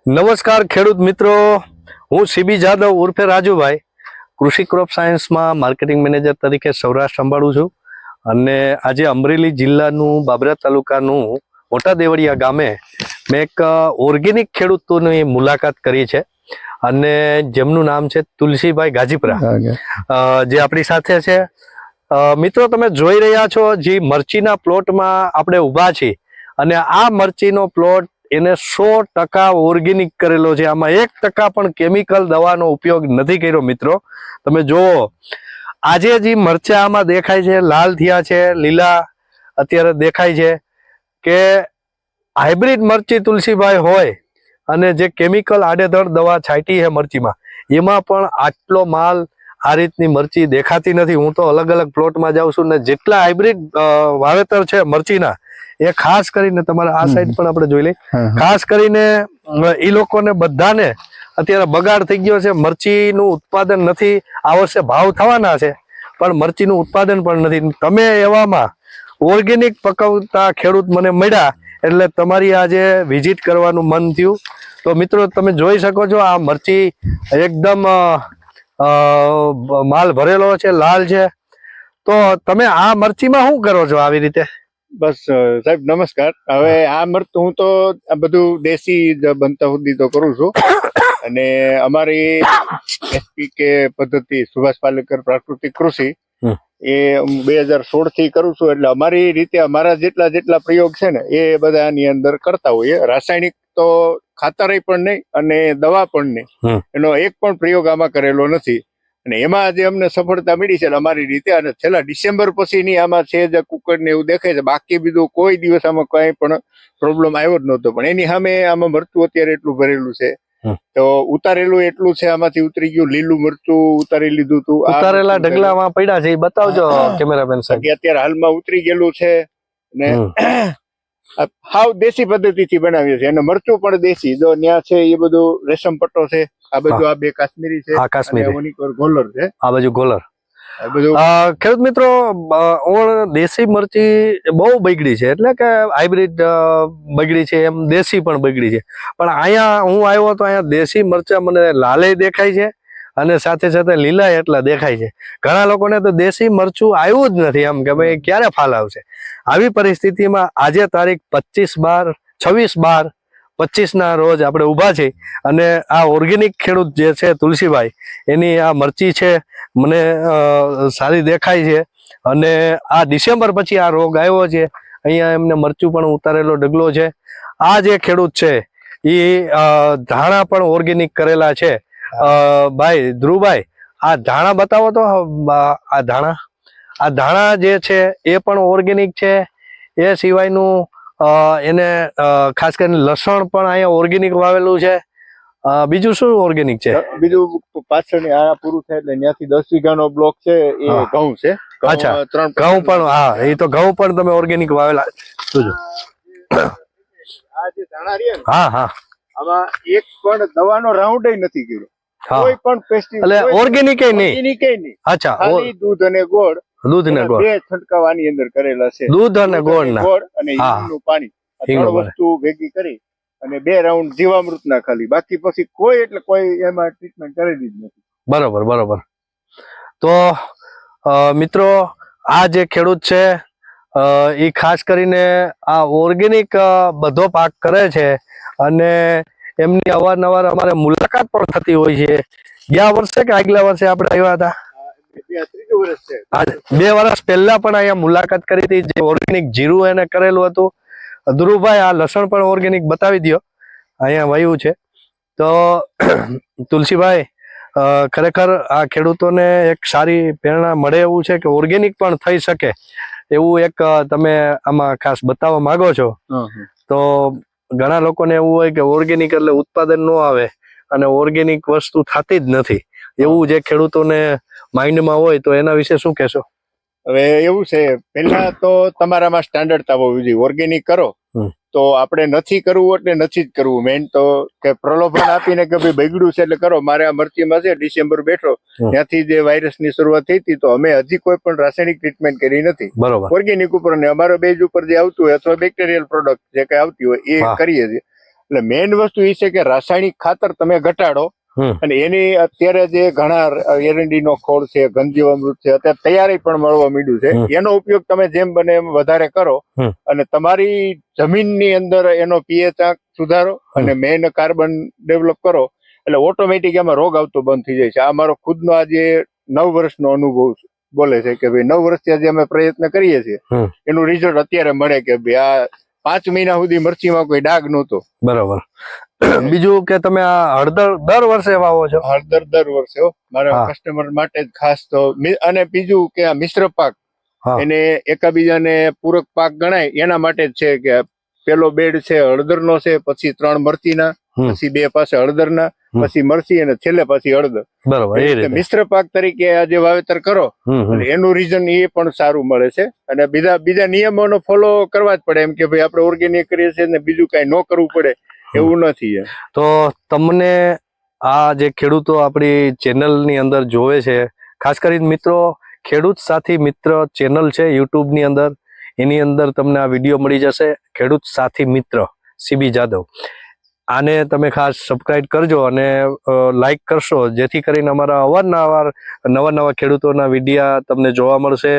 નમસ્કાર ખેડૂત મિત્રો, હું સીબી જાદવ ઉર્ફે રાજુભાઈ કૃષિ ક્રોપ સાયન્સમાં માર્કેટિંગ મેનેજર તરીકે સૌરાષ્ટ્ર સંભાળું છું. અને આજે અમરેલી જિલ્લાનું બાબરા તાલુકાનું મોટા દેવળિયા ગામે મેં એક ઓર્ગેનિક ખેડૂતોની મુલાકાત કરી છે અને જેમનું નામ છે તુલસીભાઈ ગાજીપરા, જે આપણી સાથે છે. મિત્રો, તમે જોઈ રહ્યા છો જે મરચીના પ્લોટમાં આપણે ઊભા છીએ અને આ મરચીનો પ્લોટ એને 100% ઓર્ગેનિક કરેલો છે. આમાં 1% પણ કેમિકલ દવાનો ઉપયોગ નથી કર્યો. મિત્રો, તમે જુઓ, આજે જે મરચા આમાં દેખાય છે, લાલ થયા છે, લીલા અત્યારે દેખાય છે, કે હાઇબ્રિડ મરચી તુલસીભાઈ હોય અને જે કેમિકલ આડેધડ દવા છાંટી છે મરચીમાં, એમાં પણ આટલો માલ આ રીતની મરચી દેખાતી નથી. હું તો અલગ અલગ પ્લોટમાં જાઉં છું ને જેટલા હાઇબ્રિડ વાવેતર છે મરચીના, એ ખાસ કરીને તમારે આ સાઈડ પણ આપણે જોઈ લઈએ, ખાસ કરીને એ લોકોને બધાને અત્યારે બગાડ થઈ ગયો છે. મરચીનું ઉત્પાદન નથી. આ વર્ષે ભાવ થવાના છે પણ મરચીનું ઉત્પાદન પણ નથી. તમે એવામાં ઓર્ગેનિક પકવતા ખેડૂત મને મળ્યા એટલે તમારી આજે વિઝિટ કરવાનું મન થયું. તો મિત્રો, તમે જોઈ શકો છો, આ મરચી એકદમ માલ ભરેલો છે, લાલ છે. તો તમે આ મરચીમાં શું કરો છો આવી રીતે? બસ સાહેબ નમસ્કાર. હવે આ મરચું હું તો આ બધું દેશી જ બનતા સુધી તો કરું છું. અને અમારી એસપીકે પદ્ધતિ સુભાષ પાલેકર પ્રાકૃતિક કૃષિ એ 2016 થી કરું છું. એટલે અમારી રીતે અમારા જેટલા પ્રયોગ છે ને એ બધા આની અંદર કરતા હોઈએ. રાસાયણિક તો ખાતર પણ નહીં અને દવા પણ નહીં, એનો એક પણ પ્રયોગ આમાં કરેલો નથી. અને એમાં આજે અમને સફળતા મળી છે અમારી રીતે. અને છેલ્લા ડિસેમ્બર પછીની આમાં છે જ કુકર ને એવું દેખાય છે. બાકી બીજું કોઈ દિવસ આમાં કઈ પણ પ્રોબ્લેમ આવ્યો જ નહોતો. પણ એની સામે આમાં મરચું અત્યારે એટલું ભરેલું છે, તો ઉતારેલું એટલું છે, આમાંથી ઉતરી ગયું. લીલું મરચું ઉતારી લીધું હતું. ઉતારેલા ઢગલામાં પડ્યા છે, એ બતાવજો કેમેરામેન સાહેબ. અત્યારે હાલમાં ઉતરી ગયેલું છે ને હાવ દેશી પદ્ધતિથી બનાવ્યું છે. અને મરચું પણ દેશી, જો ત્યાં છે એ બધું રેશમ પટ્ટો છે, આ બધું આ બે કાશ્મીરી છે, આ કાશ્મીરી ગોલર છે, આ બાજુ ગોલર. ખેડૂત મિત્રો, દેશી મરચી બહુ બગડી છે, એટલે કે હાઇબ્રિડ બગડી છે, એમ દેશી પણ બગડી છે. પણ અહીંયા હું આવ્યો તો અહીંયા દેશી મરચા મને લાલે દેખાય છે અને સાથે સાથે લીલા એટલા દેખાય છે. ઘણા લોકોને તો દેશી મરચું આવ્યું જ નથી, એમ કે ભાઈ ક્યારે ફાલ આવશે. આવી પરિસ્થિતિમાં આજે તારીખ 26/12/25 રોજ આપણે ઊભા છીએ અને આ ઓર્ગેનિક ખેડૂત જે છે તુલસીભાઈ, એની આ મરચી છે મને સારી દેખાય છે. અને આ ડિસેમ્બર પછી આ રોગ આવ્યો છે. અહીંયા એમને મરચું પણ ઉતારેલો ઢગલો છે. આ જે ખેડૂત છે એ ધાણા પણ ઓર્ગેનિક કરેલા છે. ભાઈ ધ્રુવભાઈ, આ ધાણા બતાવો તો. આ ધાણા જે છે એ પણ ઓર્ગેનિક છે. એ સિવાયનું એને ખાસ કરીને લસણ પણ અહીંયા ઓર્ગેનિક વાવેલું છે. બીજું શું ઓર્ગેનિક છે? બીજું પાછળ આ પૂરું થાય એટલે ત્યાંથી 10 વીઘાનો બ્લોક છે, એ ઘઉં છે. અચ્છા, ઘઉં પણ. હા, એ તો ઘઉં પણ તમે ઓર્ગેનિક વાવેલા જોજો. આ જે ધાણા રહ્યા ને, હા હા, આમાં એક પણ દવાનો રાઉન્ડ નથી કર્યો. કોઈ પણ પેસ્ટિસાઇડ, એટલે ઓર્ગેનિક નહીં. અચ્છા, ખાલી દૂધ અને ગોળ. દૂધ ને ગોળ, બે છંટકાવ આની અંદર કરેલા છે. દૂધ અને ગોળ ના, અને હિંગનું પાણી, આ ત્રણ વસ્તુ ભેગી કરી અને 2 રાઉન્ડ જીવામૃતના ખાલી. બાકી પછી કોઈ એટલે કોઈ એમાં ટ્રીટમેન્ટ કરેલી જ નથી. બરોબર બરોબર. તો મિત્રો, આ જે ખેડૂત છે એ ખાસ કરીને આ ઓર્ગેનિક બધો પાક કરે છે અને એમની અવારનવાર અમારે મુલાકાત પણ થતી હોય છે. ગયા વર્ષે કે આગલા વર્ષે આપણે આવ્યા હતા, 2 વર્ષ પહેલા પણ અહીંયા મુલાકાત કરી હતી. જે ઓર્ગેનિક જીરું એને કરેલું હતું. ધ્રુવભાઈ, આ લસણ પણ ઓર્ગેનિક બતાવી દો, અહીંયા વાવ્યું છે. તો તુલસીભાઈ, ખરેખર આ ખેડૂતોને એક સારી પ્રેરણા મળે એવું છે કે ઓર્ગેનિક પણ થઈ શકે એવું એક તમે આમાં ખાસ બતાવવા માંગો છો. તો ઘણા લોકોને એવું હોય કે ઓર્ગેનિક એટલે ઉત્પાદન ન આવે અને ઓર્ગેનિક વસ્તુ થતી જ નથી, એવું જે ખેડૂતોને માઇન્ડમાં હોય, તો એના વિશે શું કહેશો? હવે એવું છે, પહેલા તો તમારામાં સ્ટાન્ડર્ડ હોવું જોઈએ. ઓર્ગેનિક કરો તો આપણે નથી કરવું એટલે નથી જ કરવું. મેઇન તો કે પ્રલોભન આપીને કે ભાઈ બગડ્યું છે એટલે કરો. મારે આ મરચીમાં છે, ડિસેમ્બર બેઠો ત્યાંથી જે વાયરસની શરૂઆત થઈ હતી, તો અમે હજી કોઈ પણ રાસાયણિક ટ્રીટમેન્ટ કરી નથી. બરોબર. ઓર્ગેનિક ઉપર ને અમારો બેઝ ઉપર જે આવતું હોય અથવા બેક્ટેરિયલ પ્રોડક્ટ જે કઈ આવતી હોય એ કરીએ છીએ. એટલે મેઇન વસ્તુ એ છે કે રાસાયણિક ખાતર તમે ઘટાડો હમ. અને એની અત્યારે જે ઘણા એરંડી નો ખોળ છે, ઘનજીવામૃત છે, અત્યારે તૈયારી પણ મળવા માંડ્યું છે. હમ. એનો ઉપયોગ તમે જેમ બને એમ વધારે કરો હમ. અને તમારી જમીનની અંદર એનો પીએચ આંક સુધારો અને મેઇન કાર્બન ડેવલપ કરો એટલે ઓટોમેટિક એમાં રોગ આવતો બંધ થઈ જાય છે. આ મારો ખુદનો આજે 9 વર્ષનો અનુભવ બોલે છે કે ભાઈ 9 વર્ષથી આજે અમે પ્રયત્ન કરીએ છીએ. હમ. એનું રિઝલ્ટ અત્યારે મળે કે ભાઈ આ 5 મહિના સુધી મરચીમાં કોઈ ડાઘ નહોતો. બરાબર. બીજું કે તમે આ હળદર દર વર્ષે વાવો છો? હળદર દર વર્ષે હો, મારા કસ્ટમર માટે જ ખાસ તો. અને બીજું કે આ મિશ્ર પાક એને એકાબીજાને પૂરક પાક ગણાય એના માટે જ છે કે પેલો બેડ છે હળદરનો છે, પછી 3 મરચીના, પછી 2 પાસે હળદરના, પછી મરચી અને છેલ્લે પછી હળદર. બરાબર. એ રીતે મિશ્ર પાક તરીકે આજે વાવેતર કરો એટલે એનું રીઝન એ પણ સારું મળે છે. અને બીજા નિયમોનો ફોલો કરવા જ પડે એમ કે ભાઈ આપણે ઓર્ગેનિક કરીએ છીએ ને બીજું કઈ ન કરવું પડે એવું નથી. તો તમને આ જે ખેડૂતો આપણી ચેનલની અંદર જોવે છે, ખાસ કરીને મિત્રો, ખેડૂત સાથી મિત્ર ચેનલ છે યુટ્યુબ ની અંદર, એની અંદર તમને આ વિડીયો મળી જશે, ખેડૂત સાથી મિત્ર સીબી જાદવ. આને તમે ખાસ સબસ્ક્રાઇબ કરજો અને લાઈક કરશો, જેથી કરીને અમારા અવારનવાર નવા ખેડૂતોના વિડીયા તમને જોવા મળશે.